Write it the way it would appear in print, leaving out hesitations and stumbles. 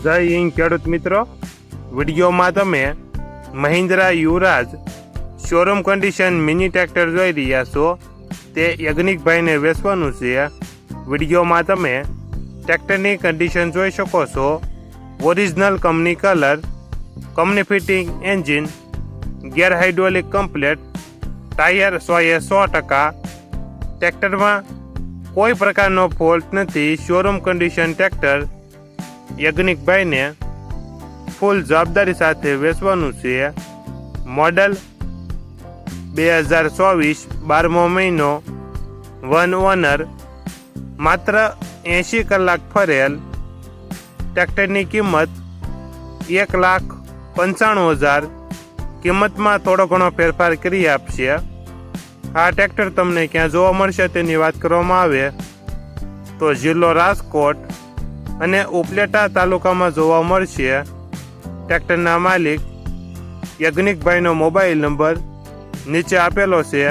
જય હિન્દ ખેડૂત મિત્રો, વિડીયોમાં તમે મહિન્દ્રા યુવરાજ શોરૂમ કન્ડિશન મિની ટ્રેક્ટર જોઈ રહ્યા છો. તે યજ્ઞિકભાઈને વેચવાનું છે. વિડીયોમાં તમે ટ્રેક્ટરની કન્ડિશન જોઈ શકો છો. Original company colour, company fitting engine, gear hydraulic complete, tyre 100%. ટ્રેક્ટરમાં કોઈ પ્રકારનો ફોલ્ટ નથી. શોરૂમ કન્ડિશન ટ્રેક્ટર યજ્ઞિકભાઈને ફૂલ જવાબદારી સાથે વેચવાનું છે. મોડલ 2024, 12મો મહિનો, 1 ઓનર, માત્ર 80 કલાક ફરેલ. ટ્રેક્ટરની કિંમત 1,95,000. કિંમતમાં થોડો ઘણો ફેરફાર કરી આપશે. આ ટ્રેક્ટર તમને ક્યાં જોવા મળશે તેની વાત કરવામાં આવે તો જિલ્લો રાજકોટ અને ઉપલેટા તાલુકામાં જોવા મળશે. ટ્રેક્ટરના માલિક યજ્ઞિકભાઈનો મોબાઈલ નંબર નીચે આપેલો છે.